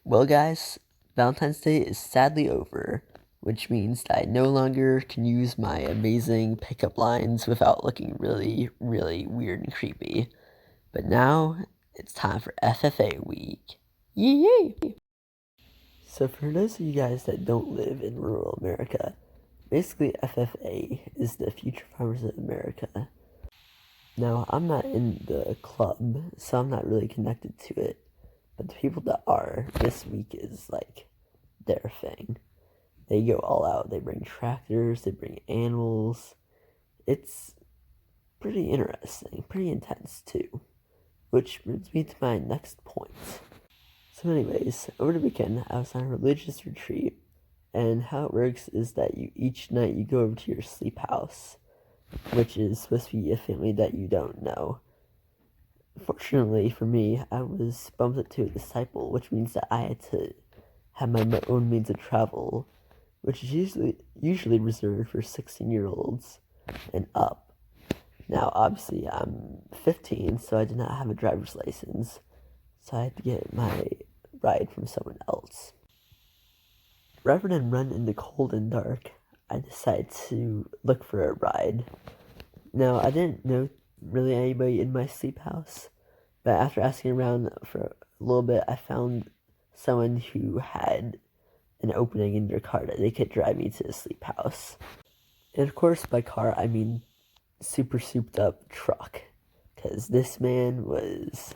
Well, guys, Valentine's Day is sadly over, which means that I no longer can use my amazing pickup lines without looking really, really weird and creepy. But now it's time for FFA week. Yay! So, for those of you guys that don't live in rural America, basically FFA is the Future Farmers of America. Now, I'm not in the club, so I'm not really connected to it. But the people that are, this week is like their thing. They go all out. They bring tractors, they bring animals. It's pretty interesting, pretty intense too. Which brings me to my next point. So, anyways, over the weekend, I was on a religious retreat, and how it works is that each night you go over to your sleep house, which is supposed to be a family that you don't know. Fortunately for me, I was bumped up to a disciple, which means that I had to have my own means of travel, which is usually reserved for 16-year-olds and up. Now, obviously, I'm 15, so I did not have a driver's license, so I had to get my ride from someone else. Rather than run in the cold and dark, I decided to look for a ride. Now, I didn't know really anybody in my sleep house, but after asking around for a little bit, I found someone who had an opening in their car that they could drive me to the sleep house. And of course, by car, I mean super souped up truck, because this man was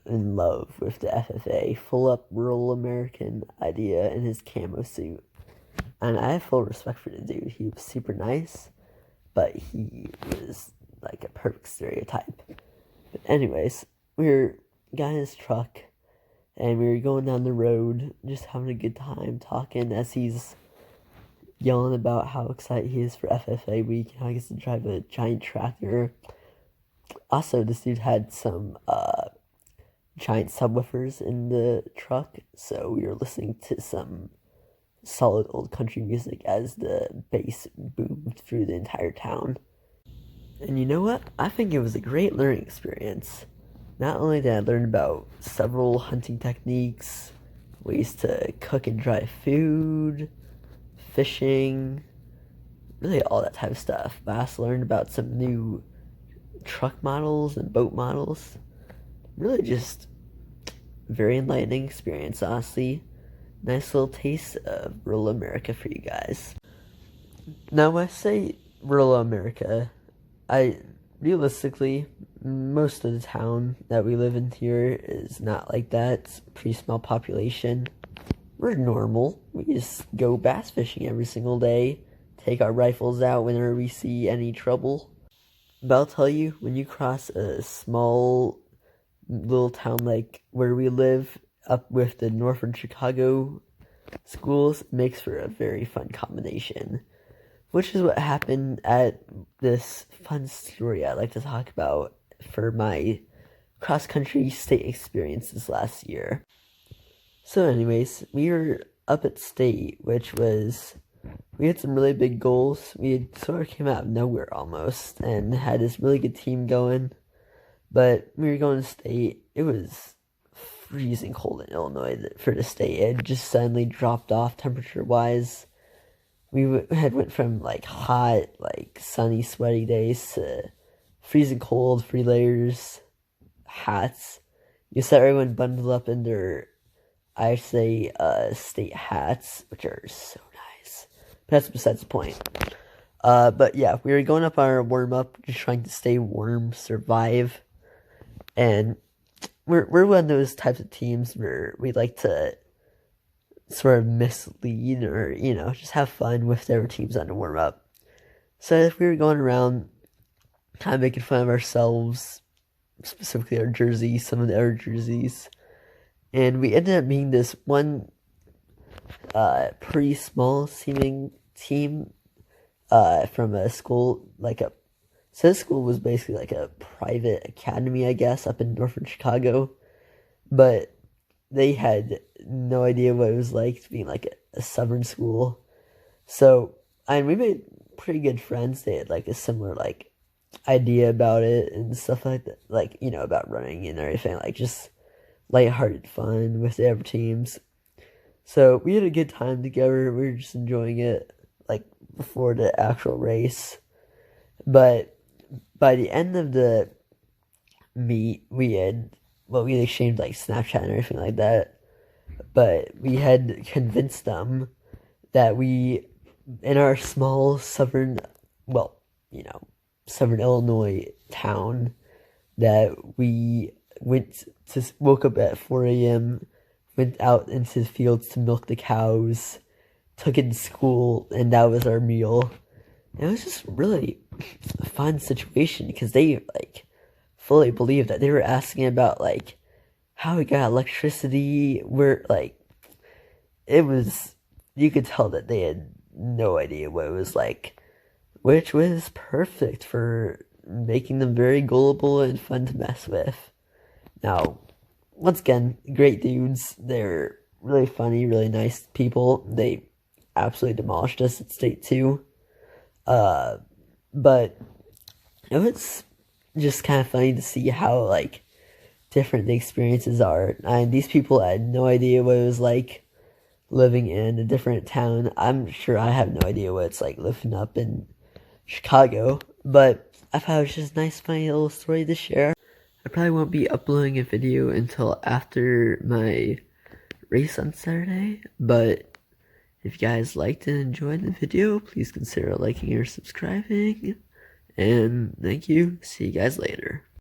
in love with the FFA, full up rural American idea in his camo suit. And I have full respect for the dude. He was super nice, but he was like a perfect stereotype. But anyways, we got in his truck, and we were going down the road, just having a good time, talking as he's yelling about how excited he is for FFA week and how he gets to drive a giant tractor. Also, this dude had some giant subwoofers in the truck, so we were listening to some solid old country music as the bass boomed through the entire town. And you know what? I think it was a great learning experience. Not only did I learn about several hunting techniques, ways to cook and dry food, fishing, really all that type of stuff, but I also learned about some new truck models and boat models. Really just very enlightening experience, honestly. Nice little taste of rural America for you guys. Now, when I say rural America, realistically, most of the town that we live in here is not like that. It's a pretty small population. We're normal. We just go bass fishing every single day, take our rifles out whenever we see any trouble. But I'll tell you, when you cross a small little town like where we live, up with the northern Chicago schools, it makes for a very fun combination. Which is what happened at this fun story I like to talk about for my cross-country state experience this last year. So anyways, we were up at state, we had some really big goals. We had sort of came out of nowhere almost and had this really good team going. But we were going to state. It was freezing cold in Illinois for the state. It just suddenly dropped off temperature-wise. We had went from like hot, like sunny, sweaty days to freezing cold, 3 layers, hats. You saw everyone bundled up in their, I say, state hats, which are so nice. But that's besides the point. But yeah, we were going up on our warm-up, just trying to stay warm, survive. And we're one of those types of teams where we like to sort of mislead or, just have fun with their teams on the warm-up. So if we were going around kind of making fun of ourselves, specifically our jerseys, some of the other jerseys, and we ended up being this one pretty small seeming team from a school, so this school was basically like a private academy, I guess, up in northern Chicago, but they had no idea what it was like to be like a southern school. So, we made pretty good friends. They had like a similar idea about it and stuff like that, about running and everything. Just lighthearted fun with the other teams. So we had a good time together. We were just enjoying it, like, before the actual race. But by the end of the meet, we exchanged, like, Snapchat and everything like that. But we had convinced them that we, in our small southern Illinois town, that we woke up at 4 a.m., went out into the fields to milk the cows, took it to school, and that was our meal. It was just really a fun situation because they, like, fully believed that. They were asking about, like, how we got electricity, where, like, it was, you could tell that they had no idea what it was like, which was perfect for making them very gullible and fun to mess with. Now, once again, great dudes. They're really funny, really nice people. They absolutely demolished us at state 2. But it was just kind of funny to see how, like, different the experiences are. And these people had no idea what it was like living in a different town. I'm sure I have no idea what it's like living up in Chicago, but I thought it was just a nice, funny little story to share. I probably won't be uploading a video until after my race on Saturday, but if you guys liked and enjoyed the video, please consider liking or subscribing, and thank you. See you guys later.